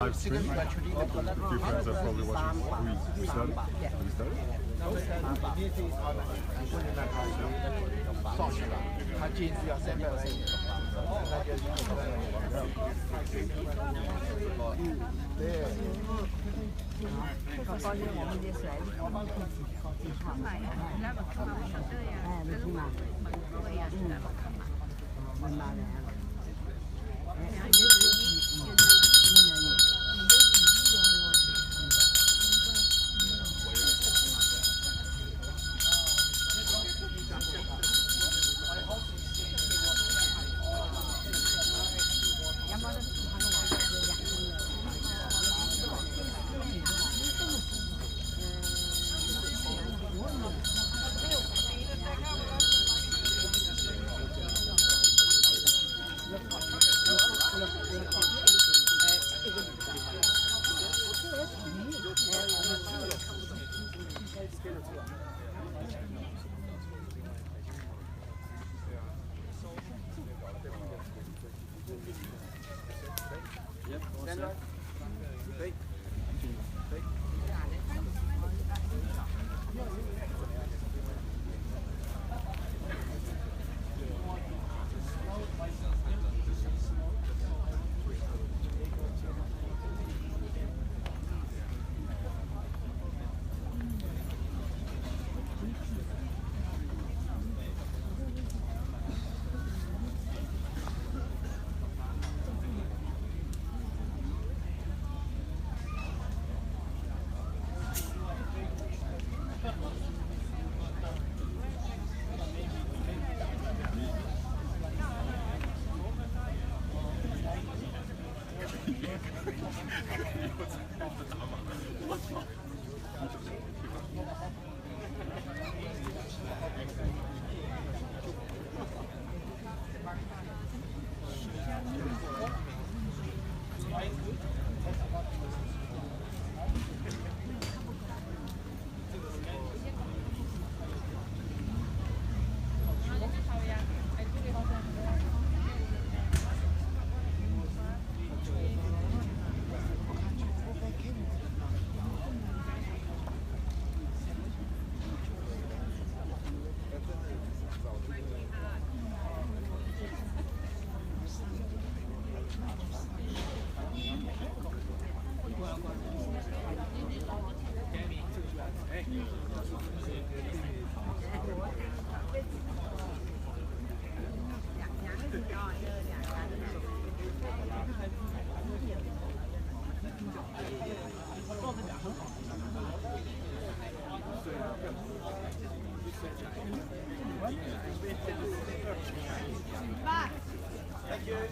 live stream. A few friends are probably watching. We started? We started? 他进去要300块钱。对。包括我们的水，买呀，那个看嘛，对呀，这个嘛，对呀，那嘛的。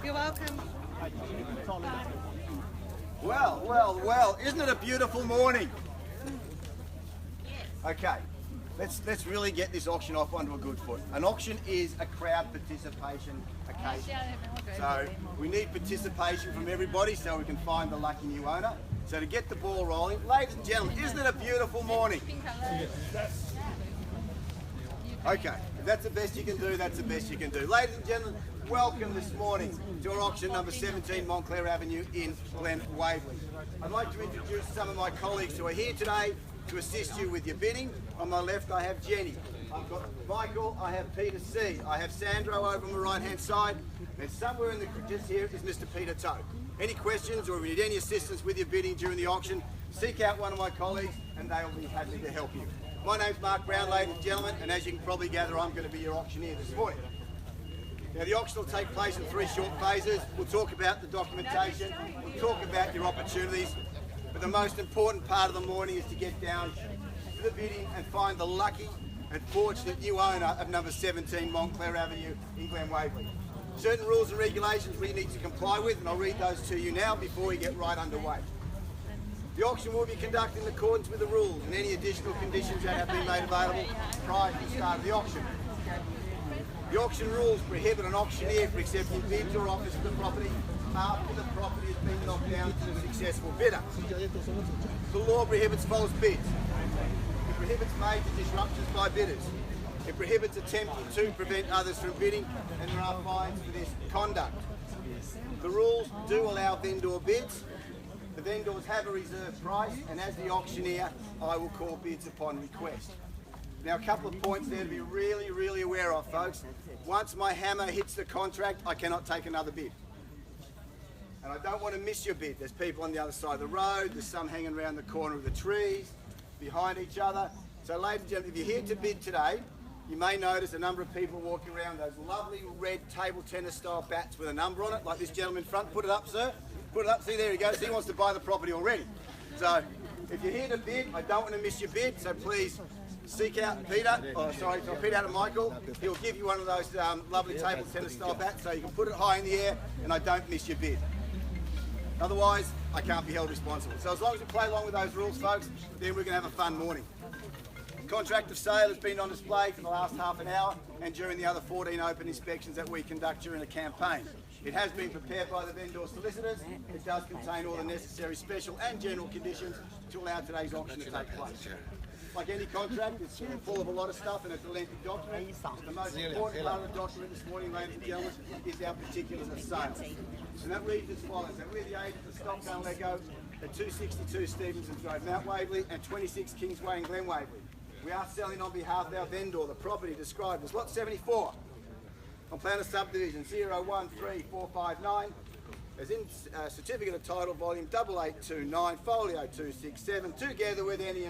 You're welcome. Well, isn't it a beautiful morning? Okay, let's really get this auction off onto a good foot. An auction is a crowd participation occasion. So we need participation from everybody so we can find the lucky new owner. So to get the ball rolling, ladies and gentlemen, isn't it a beautiful morning? Okay, if that's the best you can do, that's the best you can do. Ladies and gentlemen, welcome this morning to our auction number 17 Montclaire Avenue in Glen Waverley. I'd like to introduce some of my colleagues who are here today to assist you with your bidding. On my left I have Jenny, I've got Michael, I have Peter C, I have Sandro over on the right hand side, and somewhere in the just here is Mr. Peter Toe. Any questions or if you need any assistance with your bidding during the auction, seek out one of my colleagues and they'll be happy to help you. My name's Mark Brown, ladies and gentlemen, and as you can probably gather, I'm going to be your auctioneer this morning. Now the auction will take place in 3 short phases. We'll talk about the documentation, we'll talk about your opportunities, but the most important part of the morning is to get down to the bidding and find the lucky and fortunate new owner of number 17 Montclair Avenue in Glen Waverley. Certain rules and regulations we need to comply with, and I'll read those to you now before we get right underway. The auction will be conducted in accordance with the rules and any additional conditions that have been made available prior to the start of the auction. The auction rules prohibit an auctioneer from accepting bids or offers for the property after the property has been knocked down to a successful bidder. The law prohibits false bids. It prohibits major disruptions by bidders. It prohibits attempting to prevent others from bidding, and there are fines for this conduct. The rules do allow vendor bids, The vendors have a reserve price, and as the auctioneer, I will call bids upon request. Now, a couple of points there to be really, really aware of, folks. Once my hammer hits the contract, I cannot take another bid. And I don't want to miss your bid. There's people on the other side of the road, there's some hanging around the corner of the trees, behind each other. So ladies and gentlemen, if you're here to bid today, you may notice a number of people walking around those lovely red table tennis style bats with a number on it, like this gentleman in front. Put it up, sir. Put it up. See, there he goes. He wants to buy the property already. So if you're here to bid, I don't want to miss your bid, so please seek out Peter, Peter out of Michael. He'll give you one of those lovely table tennis style bats so you can put it high in the air and I don't miss your bid. Otherwise, I can't be held responsible. So as long as we play along with those rules, folks, then we're going to have a fun morning. Contract of sale has been on display for the last half an hour and during the other 14 open inspections that we conduct during the campaign. It has been prepared by the vendor solicitors. It does contain all the necessary special and general conditions to allow today's auction to take place. Like any contract, it's full of a lot of stuff and it's a lengthy document. The most important part of the document this morning, ladies and gentlemen, is our particulars of sale. And that reads as follows. That we're the agents of Stockdale Lego at 262 Stevenson Road, Mount Waverley, and 26 Kingsway in Glen Waverley. We are selling on behalf of our vendor the property described as Lot 74 on plan of subdivision 013459, as in certificate of title volume 8829 folio 267, together with any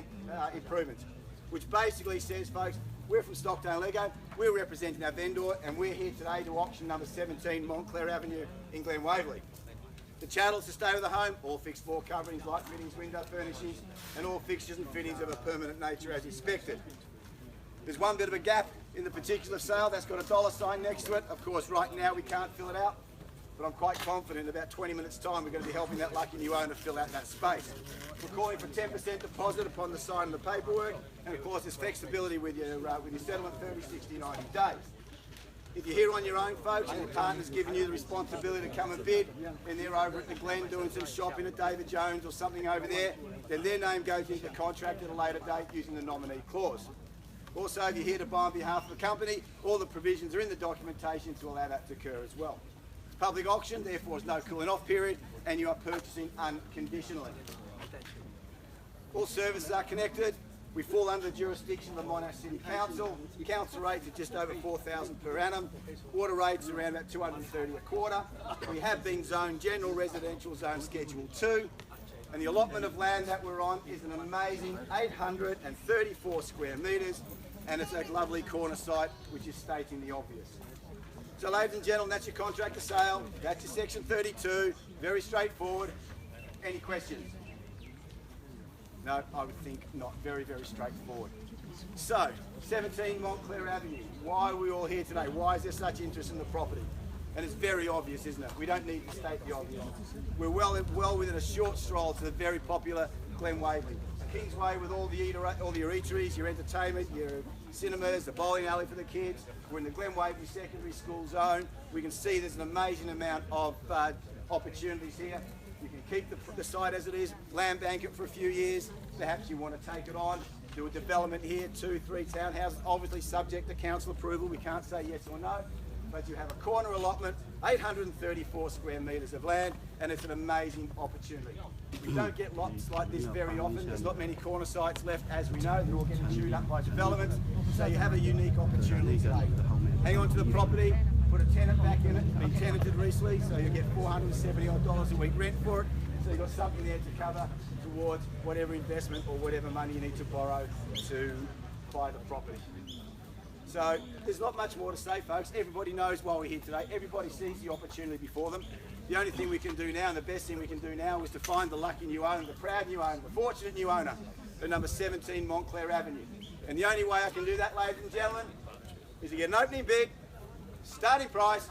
improvements, which basically says, folks, we're from Stockdale Lego, we're representing our vendor, and we're here today to auction number 17 Montclaire Avenue in Glen Waverley. The chattels to stay with the home, all fixed floor coverings, light fittings, window furnishings, and all fixtures and fittings of a permanent nature as expected. There's one bit of a gap in the particular sale that's got a dollar sign next to it. Of course, right now we can't fill it out, but I'm quite confident in about 20 minutes time we're going to be helping that lucky new owner fill out that space. We're calling for 10% deposit upon the sign of the paperwork, and of course there's flexibility with your settlement 30, 60, 90 days. If you're here on your own, folks, and your partner's giving you the responsibility to come and bid, and they're over at the Glen doing some shopping at David Jones or something over there, then their name goes into the contract at a later date using the nominee clause. Also, if you're here to buy on behalf of the company, all the provisions are in the documentation to allow that to occur as well. Public auction, therefore, is no cooling off period, and you are purchasing unconditionally. All services are connected. We fall under the jurisdiction of the Montclair City Council. Council rates are just over $4,000 per annum. Water rates around about $230 a quarter. We have been zoned general residential zone Schedule 2. And the allotment of land that we're on is an amazing 834 square metres, and it's a lovely corner site, which is stating the obvious. So ladies and gentlemen, that's your contract of sale, that's your section 32, very straightforward. Any questions? No, I would think not. Very, very straightforward. So, 17 Montclair Avenue. Why are we all here today? Why is there such interest in the property? And it's very obvious, isn't it? We don't need to state the obvious. We're well within a short stroll to the very popular Glen Waverley. Kingsway with all your eateries, your entertainment, your cinemas, the bowling alley for the kids. We're in the Glen Waverley Secondary School zone. We can see there's an amazing amount of opportunities here. You can keep the site as it is, land bank it for a few years. Perhaps you want to take it on, do a development here, 2, 3 townhouses, obviously subject to council approval. We can't say yes or no, but you have a corner allotment, 834 square metres of land, and it's an amazing opportunity. We don't get lots like this very often. There's not many corner sites left, as we know. They're all getting chewed up by developments. So you have a unique opportunity today. Hang on to the property, put a tenant back in it. It's been tenanted recently, so you get $470 odd a week rent for it. So you've got something there to cover towards whatever investment or whatever money you need to borrow to buy the property. So there's not much more to say, folks. Everybody knows why we're here today. Everybody sees the opportunity before them. The only thing we can do now, and the best thing we can do now, is to find the lucky new owner, the proud new owner, the fortunate new owner for number 17 Montclair Avenue. And the only way I can do that, ladies and gentlemen, is to get an opening bid, starting price.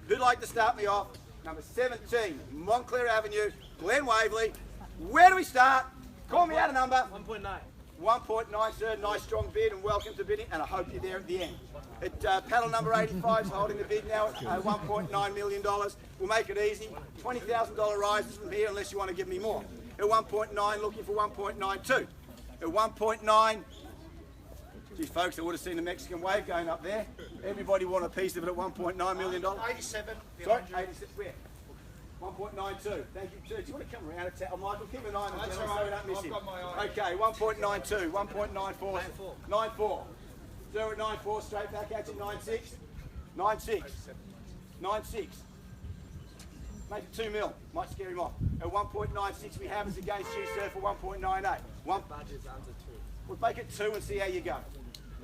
Who'd like to start me off? Number 17 Montclair Avenue, Glen Waverley. Where do we start? Call me out a number. 1.9. 1.9, sir. Nice strong bid, and welcome to bidding, and I hope you're there at the end. At panel number 85 is holding the bid now at $1.9 million. We'll make it easy. $20,000 rises from here unless you want to give me more. At 1.9, looking for 1.92. At 1.9, geez, folks, I would have seen the Mexican wave going up there. Everybody want a piece of it at $1.9 million. 87. Sorry, 87. Where? 1.92. Thank you, Church. You want to come around and tell Michael? Keep an eye on the gentleman so we don't miss him. Okay, 1.92, 1.94, 94. 0 at 94, straight back at you, 96. 96. 96. Make it 2 mil. Might scare him off. At 1.96 we have as against you, sir, for 1.98. One budget's under 2. We'll make it 2 and see how you go.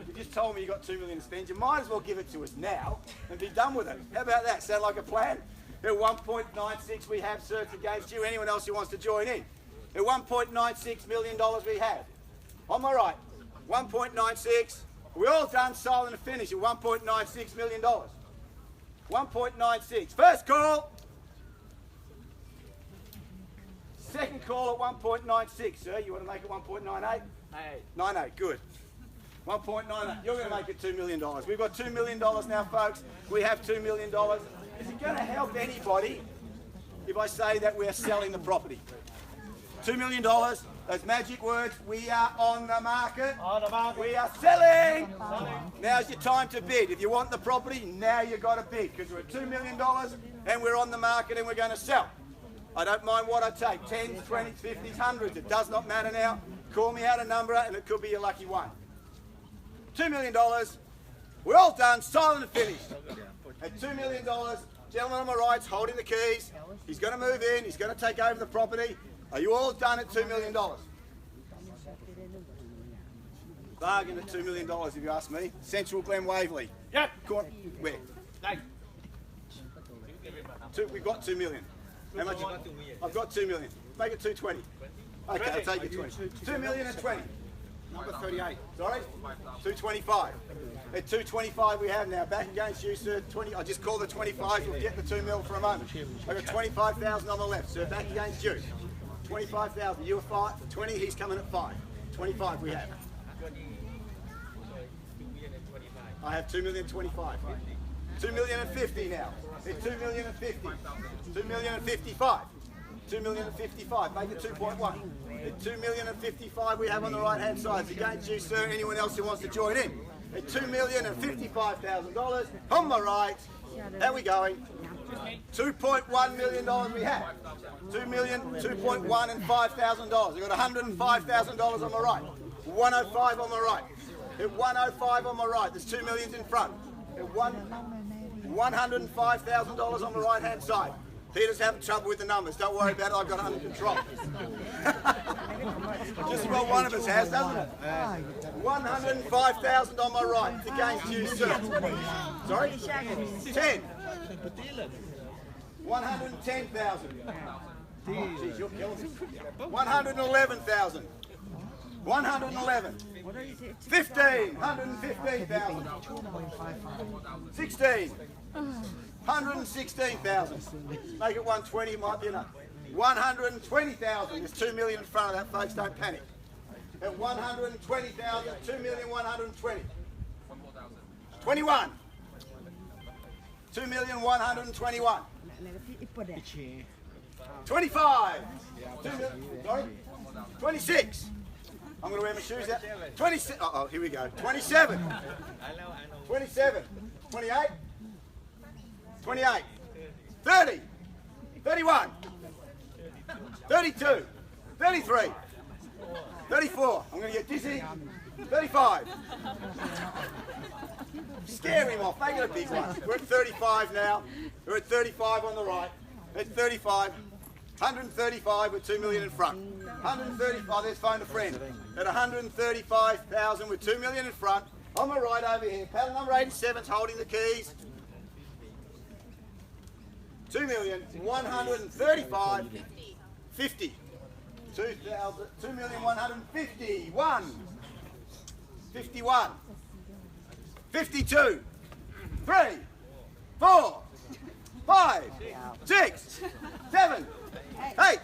You just told me you got 2 million to spend. You might as well give it to us now and be done with it. How about that? Sound like a plan? At 1.96 we have, sir, it's against you. Anyone else who wants to join in? At $1.96 million we have. On my right, 1.96. We're all done, silent and finished at $1.96 million. 1.96. First call. Second call at 1.96, sir. You want to make it 1.98? 98, good. 1.98. You're going to make it $2 million. We've got $2 million now, folks. We have $2 million. Is it going to help anybody if I say that we're selling the property? $2 million. Those magic words. We are on the market. On the market. We are selling. Now's your time to bid. If you want the property, now you've got to bid because we're at $2 million and we're on the market and we're going to sell. I don't mind what I take. 10s, 20s, 50s, 100s. It does not matter now. Call me out a number and it could be your lucky one. $2 million. We're all done. Silent and finished. At $2 million, gentleman on my right's holding the keys. He's going to move in. He's going to take over the property. Are you all done at $2 million? Bargain at $2 million if you ask me. Central Glen Waverley. Yep. Where? We've got $2 million. How much? I've got $2 million. Make it 220. Okay, I'll take it 20. $2 million and 20. Number 38. Sorry? 225. At 225 we have now. Back against you, sir. 20. I just call the 25. We'll get the 2 mil for a moment. I've got 25,000 on the left, sir. Back against you. 25,000. You are 5. 20. He's coming at 5. 25 we have. I have 2 million 25. 2 million and 50 now. It's 2 million and 50. 2 million and 55. 2 million and 55. Make it 2.1. At 2 million and 55 we have on the right hand side. It's against you, sir. Anyone else who wants to join in? At $2 million and $55,000 on my right. How are we going? $2.1 million we have. 2 million, 2.1 and $5,000. We've got $105,000 on my right. 105 on my right. At 105 on my right. There's 2 millions in front. At $105,000 on the right hand side. Peter's having trouble with the numbers. Don't worry about it. I've got it under control. Just about one of us has, doesn't it? 105,000 on my right. It's against you, sir. Sorry? 10. 110,000. Oh, geez, you're killing me. 111,000. 111. 15. 115,000. 16. 116,000. Make it 120, might be enough. 120,000. There's 2 million in front of that, folks. Don't panic. At 120,000, 2,120,000. 21. 2,121,000. 25. 2 million. Sorry. 26. I'm going to wear my shoes out. 26. Oh, here we go. 27. 27. 28. 28. 30. 31. 32. 33. 34. I'm going to get dizzy. 35. Scare him off. Make it a big one. We're at 35 now. We're at 35 on the right. At 35. 135 with 2 million in front. 135. There's phone a friend. At 135,000 with 2 million in front. On my right over here. Paddle number 87's holding the keys. 2,135,000. 50. 2,151,000. 51. 52. 3. 4. 5. 6. 7. 8. 8.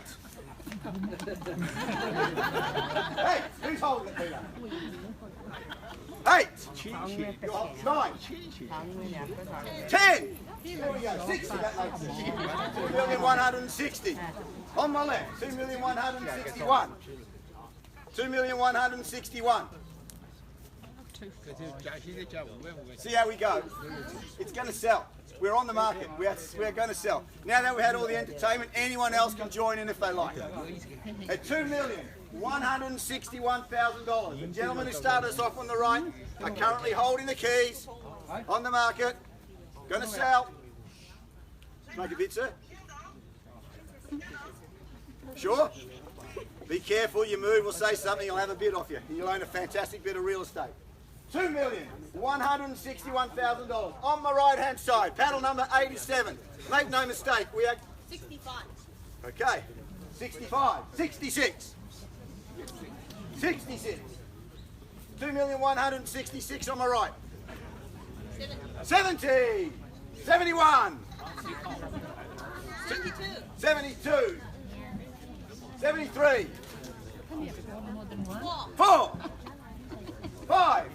Who's holding it, Peter? 8. 9. 10. There we go. 6 of that makes it. 2,160,000. On my left, 2,161,000. 2,161,000. See how we go. It's going to sell. We're on the market. We're going to sell. Now that we've had all the entertainment, anyone else can join in if they like. At $2,161,000. The gentlemen who started us off on the right are currently holding the keys on the market. Going to sell. Make a bid, sir. Sure? Be careful, you move, we'll say something, you'll have a bid off you. And you'll own a fantastic bit of real estate. $2,161,000. On my right hand side, paddle number 87. Make no mistake, we are 65. okay. 65, 66. 66. 2,166 on my right. 70. 71. 72. 73. 4. 5.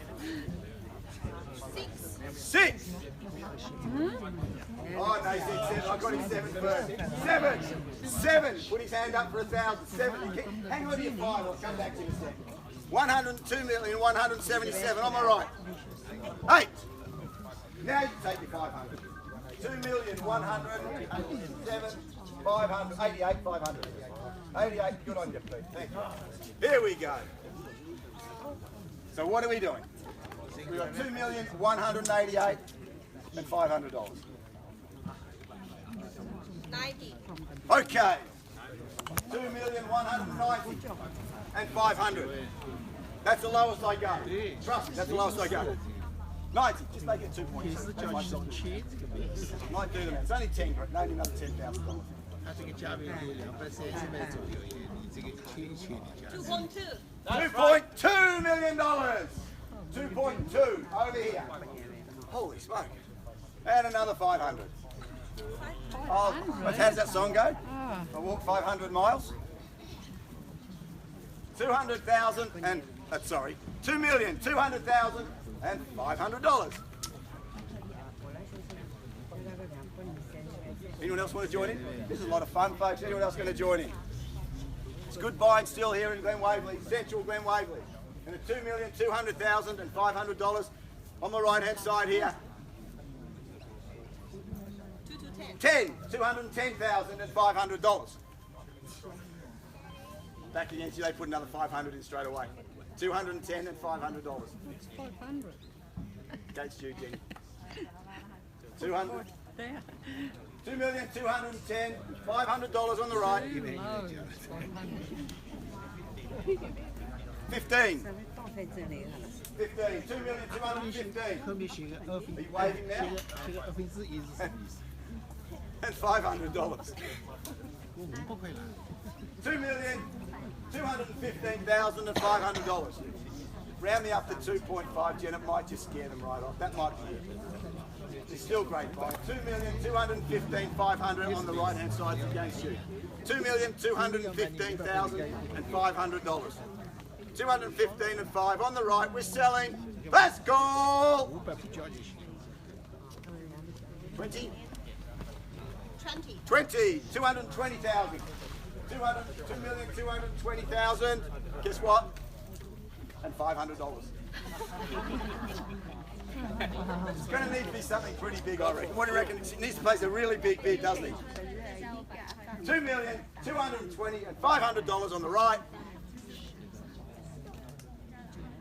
6. Oh, no, he said 7. I got his 7 first. 7. Put his hand up for 1,000. 7. Hang on to your 5. I'll come back to you in a second. 102,177 on my right. 8. Now you can take your 500. 2,187,500. 88,500. 88. Good on you, Pete. Thank you. Here we go. So what are we doing? We've got $2,188,500. 90. Okay. 2,190,500. That's the lowest I go. Trust me, that's the lowest I go. 90. Just make it 2 points. Might do them. It's only 10. Maybe another $10,000. 2.2 million dollars. 2.2 over here. Holy smoke! And another 500. Oh, how does that song go? I walk 500 miles. 200,000 and sorry, $2,200,500. Anyone else want to join in? This is a lot of fun, folks. Anyone else going to join in? It's good buying still here in Glen Waverley, central Glen Waverley. And at $2,200,500 on the right-hand side here. 210,500. Back against you, they put another 500 in straight away. 210 and $500. It's 500. Against you, Jenny. 200. 2,210,500 on the right. 15. 15. 2,215,000. Are you waving now? And $500. 2,215,500. Round me up to 2.5, Jen. It might just scare them right off. That might be it. It's still great buy. 2,215,500 on the right-hand side against you. $2,215,500. 215 and 5 on the right. We're selling. Let's go. 20. 20. 220,000. 2,220,000. Guess what? And $500. It's going to need to be something pretty big, I reckon. What do you reckon? It needs to place a really big bid, doesn't it? $2,220,000 and $500 on the right.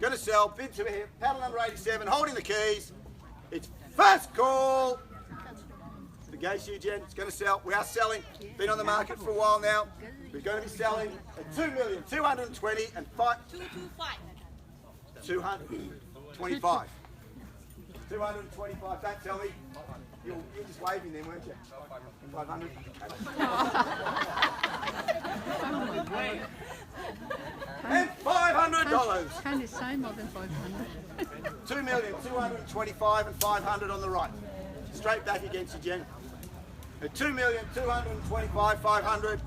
Going to sell. Bid to here. Paddle number 87, holding the keys. It's first call. The gates, Jen. It's going to sell. We are selling. Been on the market for a while now. We're going to be selling at $2,220,000 and 225. 225. Don't tell me. You were just waving then, weren't you? 500. And $500. Can you say more than 500? 2,225,000 and 500 on the right. Straight back against you, Jen. At 2,225,500.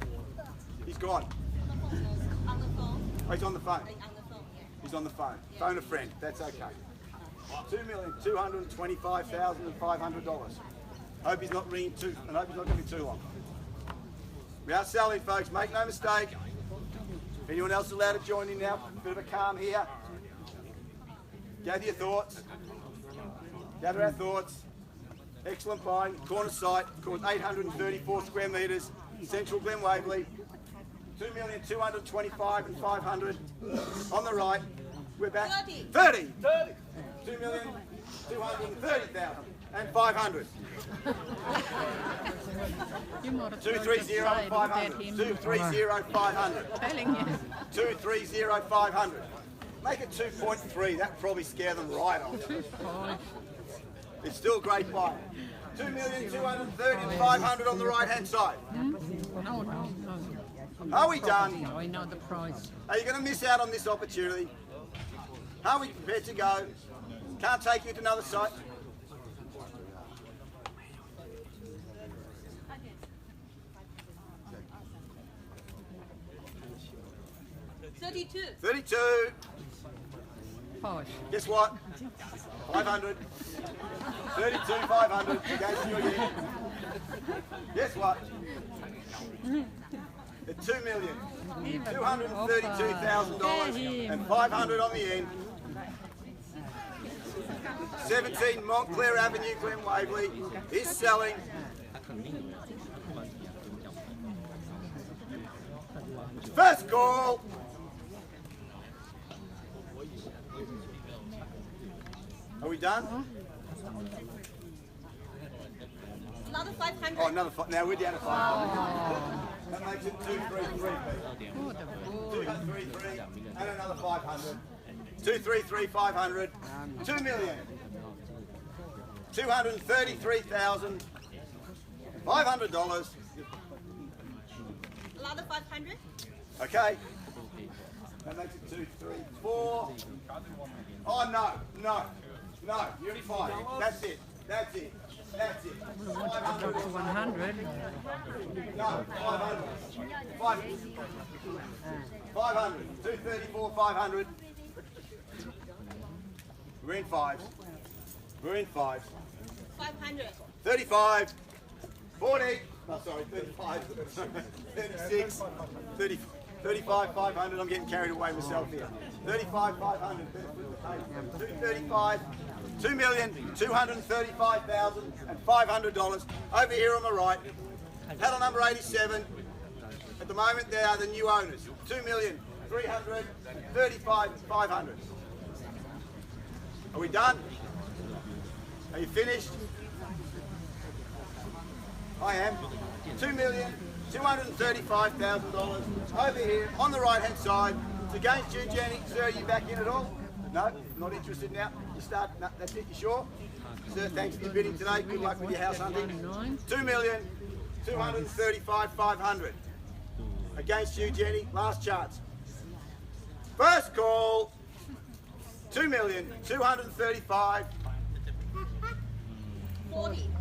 He's gone. On the phone. Oh, he's on the phone. On the phone, yeah. He's on the phone. Phone a friend. That's okay. $2,225,500. Hope he's not ringing too, and hope he's not going to be too long. We are selling, folks. Make no mistake. Anyone else allowed to join in now? Bit of a calm here. Gather your thoughts. Gather our thoughts. Excellent buying. Corner site, 834 square metres. Central Glen Waverley. 2,225,500. On the right, we're back. 30. 2,230,500. You might have 230,500. 230,500. telling you. 230,500. Make it 2.3. That would probably scare them right off. 2.5. It's still a great buy. 2,230,500 on the right hand side. No. Are we done? I know the price. Are you going to miss out on this opportunity? Are we prepared to go? Can't take you to another site. $32. Posh. Guess what? 500. 32,500 against you again. Guess what? The $2,232,000 and 500 on the end. 17 Montclaire Avenue, Glen Waverley is selling. First call. Are we done? Another 500. Oh, another 5. Now we're down to 500. That makes it 233. 233 and another 500. 233,500. $2,233,500. Another 500. Okay. That makes it 2, 3, 4. Oh no. You're at 5. That's it. 500. Go to 100. No, 500. 500. 234, 500. We're in 5. 500. 35. 40. Oh, sorry, 35. 36. 30, 35, 500. I'm getting carried away myself here. 35, 500. 235. $2,235,500. Over here on the right, paddle number 87. At the moment, they are the new owners. $2,335,500. Are we done? Are you finished? I am. $2,235,000. Over here on the right-hand side. It's against you, Jenny. Sir, are you back in at all? No, not interested now. You start. No, that's it. You sure? Sir, thanks for your bidding today. Good luck with your house hunting. $2,235,500. Against you, Jenny. Last chance. First call. $2,235,000. 40.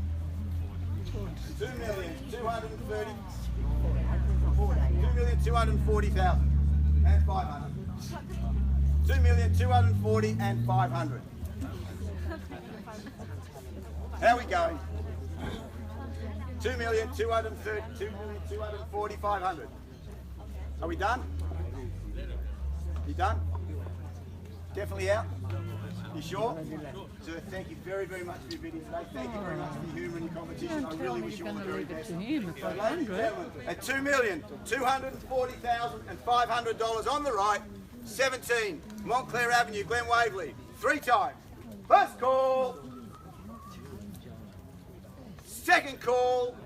$2,240,000 and 500. $2,240,000 and 500. How are we going? 2,240,500. Are we done? You done? Definitely out? You sure? Sir, thank you very, very much for your bidding today. Thank you very much for your humour and your competition. I really wish you all the very best. At $2,240,500 on the right, 17 Montclaire Avenue, Glen Waverley. 3 times. First call. Second call.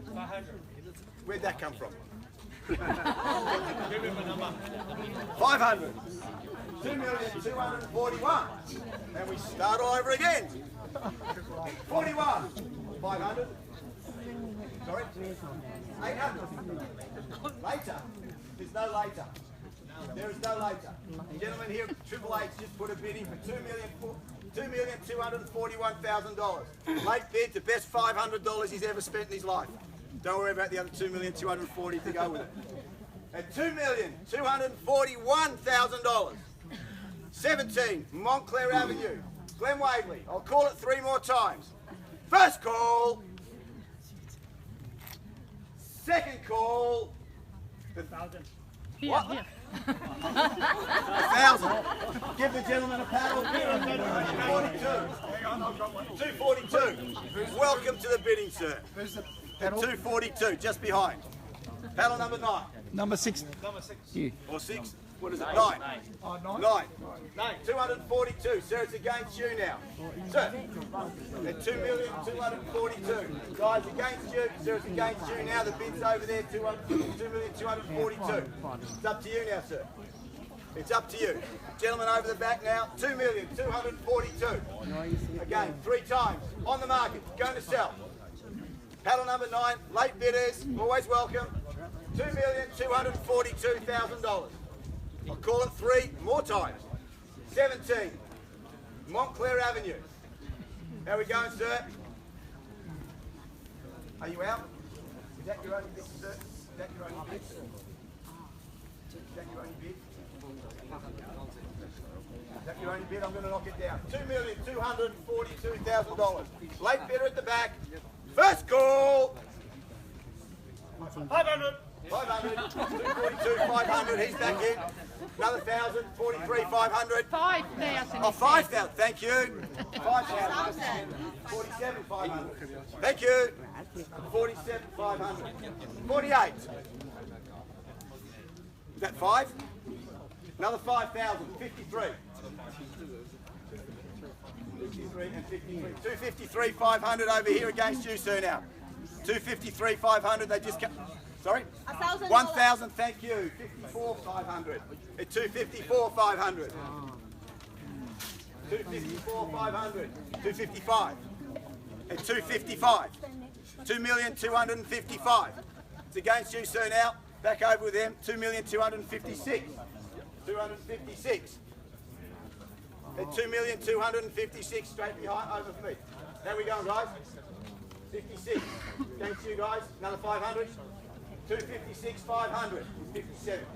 Where'd that come from? 500. 2,241,000. And we start all over again. 41. 500. Sorry? 800. Later. There's no later. There is no later. Gentlemen here, Triple H just put a bid in for $2,241,000. Late bid, the best $500 he's ever spent in his life. Don't worry about the other $2,240,000 to go with it. At $2,241,000. 17 Montclair Avenue, Glen Waverley. I'll call it 3 more times. First call. Second call. 1,000. What? Here. 1,000. Give the gentleman a paddle. 242. 242. Welcome to the bidding, sir. Who's the At 242, just behind. Paddle number 9. number 6? Or 6? What is it? 9. Oh, 9. 9. 242. Sir, it's against you now. Sir, at 2,242,000. Guys, against you. Sir, it's against you now. The bid's over there, 2,242,000. It's up to you now, sir. It's up to you. Gentlemen over the back now, 2,242,000. Again, 3 times. On the market, going to sell. Paddle number 9, late bidders, always welcome. $2,242,000. I'll call it 3 more times. 17, Montclaire Avenue. How are we going, sir? Are you out? Is that your only bid, sir? Is that your only bid? Is that your only bid? Is that your only bid? I'm going to knock it down. $2,242,000. Late bidder at the back. First call. 500. 500. 242. 500. He's back in. Another 1,000. 43. 500. 5,000. Oh, 5,000. Thank you. 5,000. 47. 500. Thank you. 47. 500. 48. Is that 5? Another 5,000. 53. 53 and 53. 253, 500 over here against you, sir, now. 253, 500, they just come. Sorry? 1,000, thank you. 54, 500. At 254, 500. 254, 500. 255. At 255. 2,255,000. It's against you, sir, now. Back over with them. 2,256,000. 256. At 2,256,000 straight behind, over for me. How we going, guys? 56. Against you guys. Another 500. 256, 500. 57.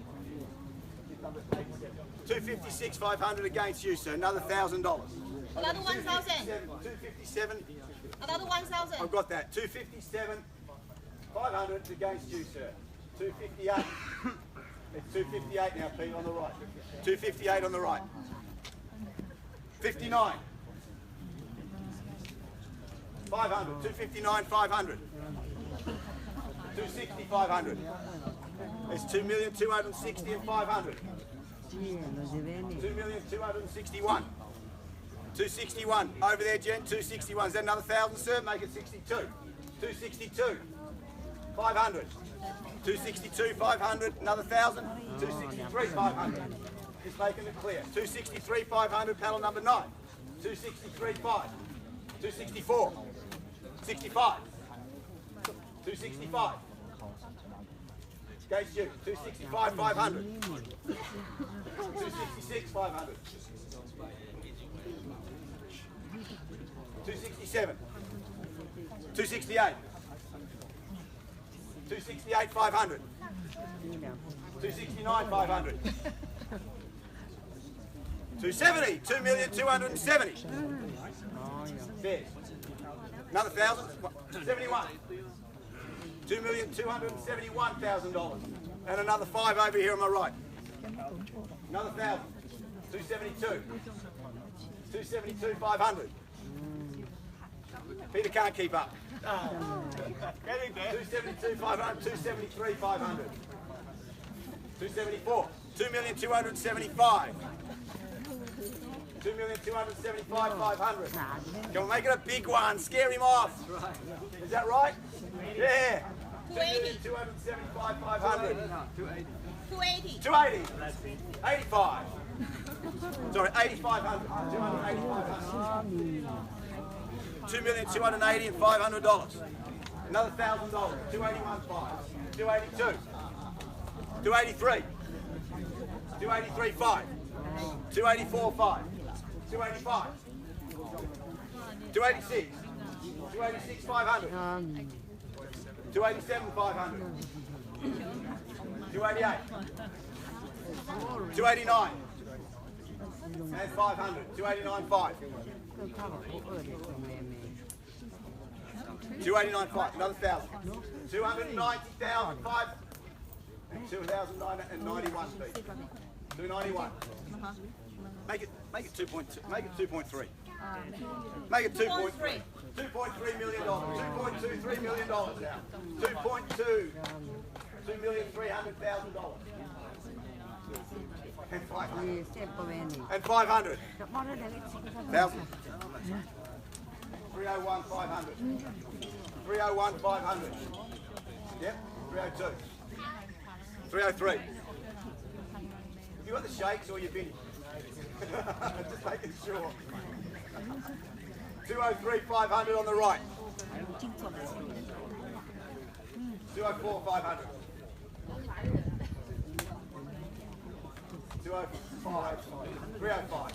256, 500 against you, sir. Another $1,000. Another 1,000. 257. Another 1,000. I've got that. 257, 500 against you, sir. 258. It's 258 now, Pete, on the right. 258 on the right. 59. 500. 259, 500. 260, 500. It's 2,260,000 and 500. 2,261,000. 261. Over there, Jen. 261. Is that another 1,000, sir? Make it 62. 262. 500. 262, 500. Another 1,000. 263, 500. Just making it clear. 263, 500. Panel number 9. 263, 5. 264. 65. 265. Against you. 265, 500. 266, 500. 267. 268. 268, 500. 269, 500. 270, 2,270,000. Fair. Another 1,000. 71. $2,271,000. And another 5 over here on my right. Another 1,000. 272. 272, 500. Peter can't keep up. 272, 500. 273, 500. 274. 2,275,000. 2,275,000, 500. Can we make it a big one? Scare him off. Is that right? Yeah. 280. 275,000, 500. 280. 280. 85. Sorry, 8,500. 280,500. 2,280,000 and $500. Another $1,000. 281,500. 282. 283. 283,500. 284,500. 285. 286. 286, 500. 287, 500. 288. 289. And 500. 289, 5. 289, 5. Another 1,000. 290,000, 5. And 2,091 feet. 291. Make it 2.2. Make it 2.3. Make it 2.3. $2.3 million. $2.23 million now. 2.2. $2,300,000. And 500. And 500. 1,000. 301, 500. 301, 500. Yep. 302. 303. Have you got the shakes or you finished? Just making sure. 203, 500 on the right. 204, 500. 205, 305.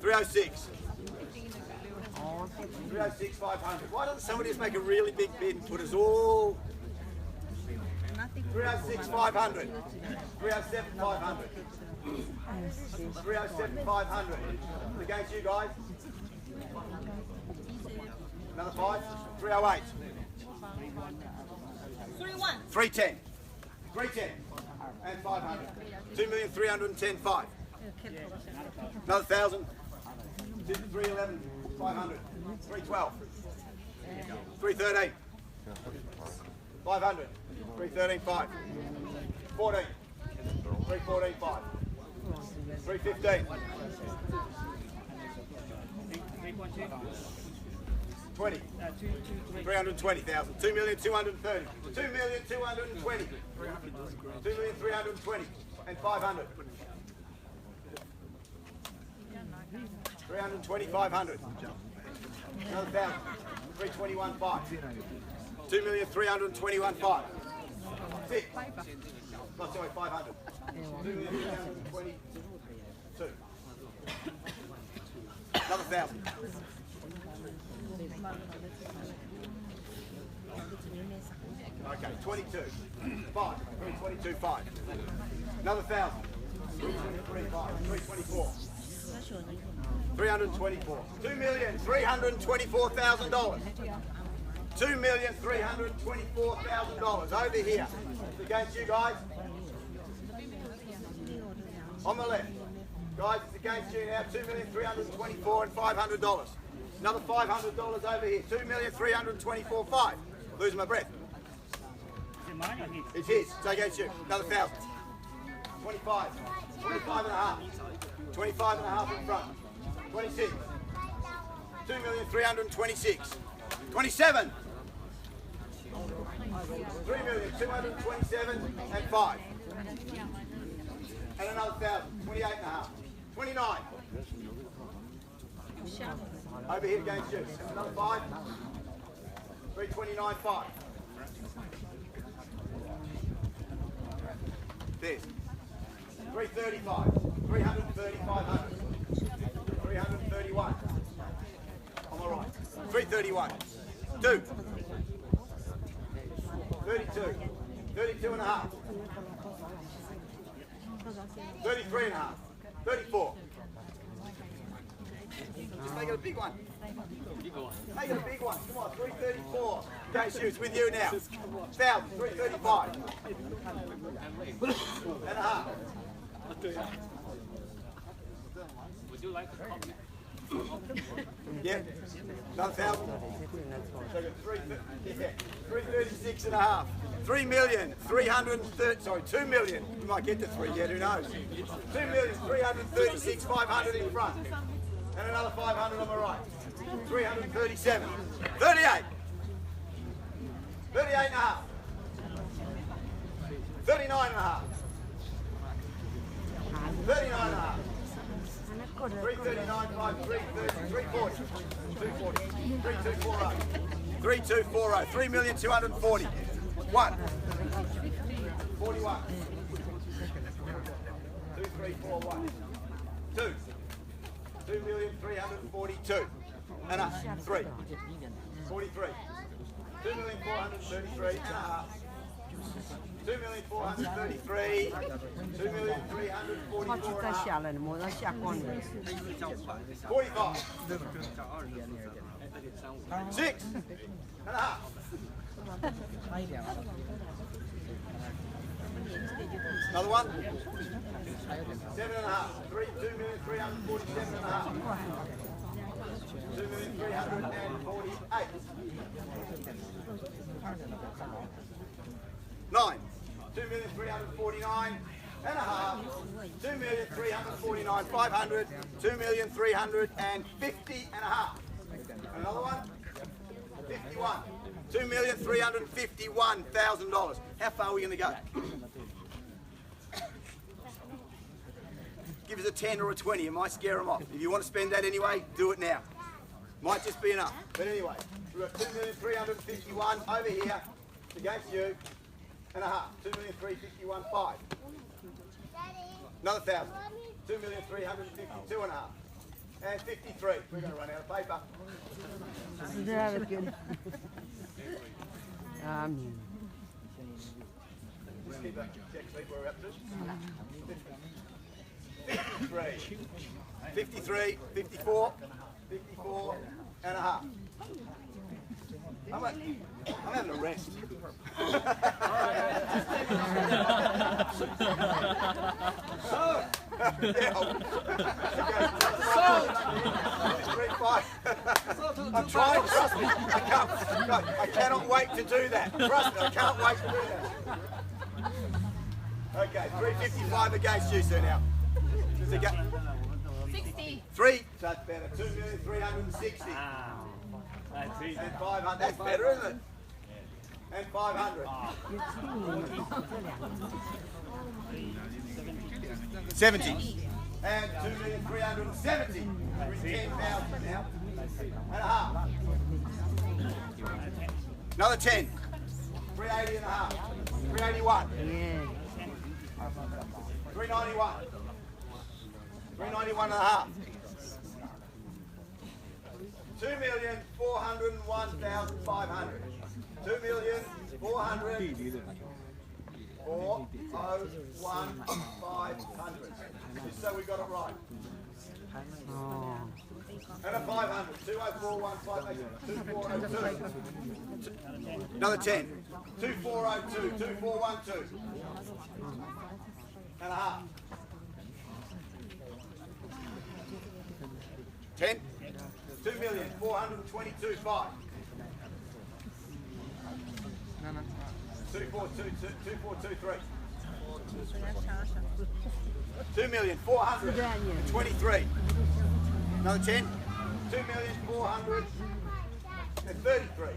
306. 306, 500. Why doesn't somebody just make a really big bid and put us all? 306, 500. 307, 500. 307, 500. Against you guys. Another 5. 308. 31. 310. 310. And 500. 2,310,500. Another 1,000. 311. 500. 312. 313. 500. 313, 5. 14. 314, 5. 315. 20. 320,000. 2,230. 2,220. 2,320. And 500. 320, 500. Another 1,000. 321, 5. 2,321,500. 6. Oh, sorry, 500. 2,322. Another 1,000. Okay, 22. 5. 322, 5. Another 1,000. 323, 5. 324. 324. $2,324,000. $2,324,000 over here. Against you guys. On the left. Guys, it's against you now. $2,324,000 and $500. Another $500 over here. $2,324,500. Losing my breath. It's his. It's against you. Another 1,000. 25. 25 and a half. 25 and a half in front. 26. 2,326,000. 27. 3,227,000 and 5. And another 1,000. 28 and a half. 29. Over here against you. Another 5. 329, 5. There's 335. 330, 500. 331. On the right. 331. 2. 32. 32 and a half. 33 and a half. 34. Just make it a big one. Make it a big one. Come on, 334. Okay, shoes with you now. 1,000, 335. And a half. Would you like to copy? Yeah. Another 1,000. So 336 and a half. 2 million. We might get to 3 yet, who knows? 2,336,500 in front. And another 500 on the right. 337. 38. 38 and a half. 39 and a half. 39 and a half. 339, 5, 330, 340. 240. 3240. 3240. 3,240. 1. 41. 2341. 2. 2,342. And a 3. 43. 2,433 and a half. 2,433. 2,344 and a half. 45. 6 and a half. Another one. 7 and a half. 2,750,000. 9. 2,349,500. 2,349,500. 2,350,500. Another one. 51. $2,351,000. How far are we going to go? Give us a 10 or a 20. It might scare them off. If you want to spend that anyway, do it now. Might just be enough. But anyway, we've got 2,351,000 over here against you and a half. 2,351,500. Another 1,000. 2,352,500. And 53. We're going to run out of paper. Just keep a check sheet where we're up to. 53, 53, 54, 54 and a half. I'm having a rest. I'm trying, trust me. I cannot wait to do that. Trust me, I can't wait to do that. Okay, 355 against you, sir, now. 60. 3, that's better. 2,360,000. That's easy. And 500. That's better, isn't it? And 500. 70. And 2,370,000. We're 10,000 now. And a half. Another 10. 380 and a half. 381. 391. 391 and a half. 2,401,500. 2,401,500. Just so we got it right. And a 500. 2,041,500. 2,402. Another 10. 2,402. 2,412. And a half. 10. 2,422,500. 2,423. 2,423. Another 10. 2,433.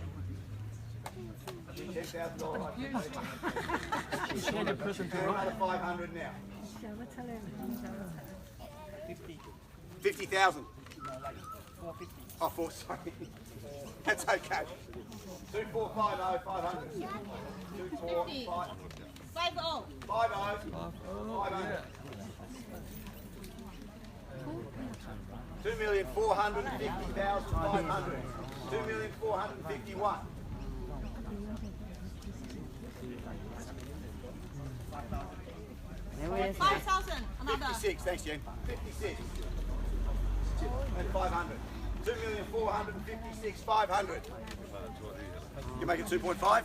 $10,000. Another 500 now. 50,000. Oh, 4, sorry. That's okay. 2,450,500. 2,450. 500. 2,450,500. 2,451. 5,000. Another. 56, thanks Jen. 56. And 500. 2,456,500. You make it 2.5? 2.5.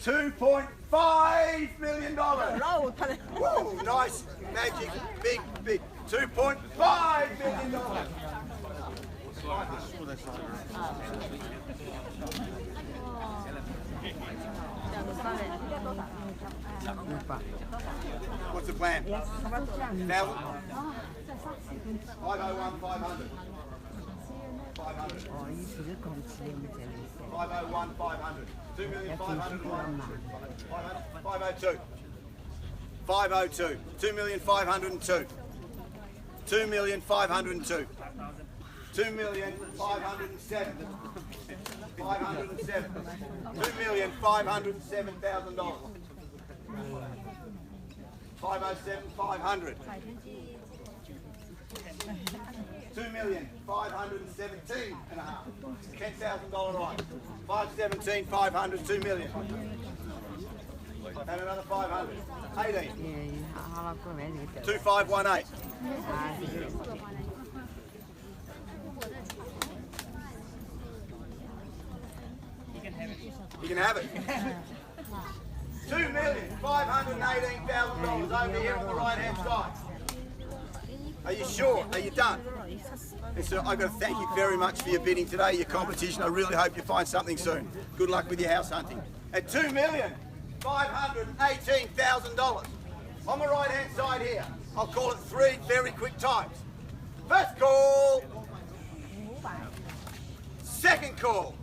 $2.5 million. Whoa, nice, magic, big. $2.5 million. What's the plan? 1,000? 501,500. 500. 501,500. 2,501,500. 502. 502. 2,502. 2,502. 2,507. 507. $2,507,000. 507,500. 2,517,500. $10,000 right. 517,500. 2 million. And another 500. 18. 2518. You can have it. $2,518,000 over here on the right hand side. Are you sure? Are you done? And so I've got to thank you very much for your bidding today, your competition. I really hope you find something soon. Good luck with your house hunting. At $2,518,000. On the right-hand side here, I'll call it 3 very quick times. First call. Second call.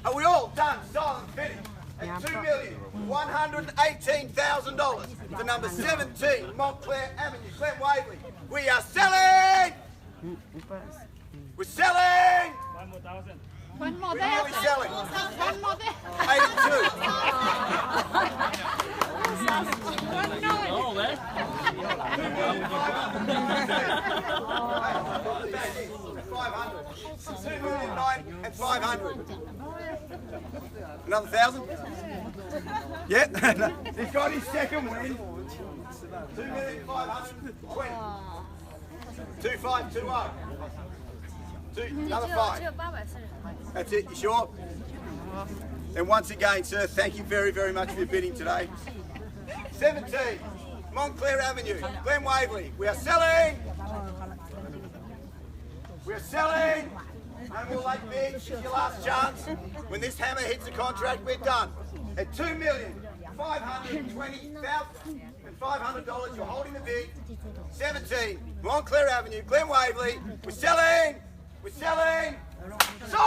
Are we all done? Silent finish. At $2,118,000 for number 17 Montclair Avenue, Glen Waverley. We are selling! We're selling! 1,000. One more We're there. nearly selling. One more there. 82. Oh, man. 500. 2,009,000 and 500. Another 1,000? Yep. He's got his second win. 2,520. 2,520. Another 5. That's it, you sure? And once again, sir, thank you very, very much for your bidding today. 17, Montclair Avenue, Glen Waverley. We are selling! We are selling! No more late bids, it's your last chance. When this hammer hits the contract, we're done. At $2,520,500, you're holding the bid. 17, Montclair Avenue, Glen Waverley. We're selling! We're selling! Sold!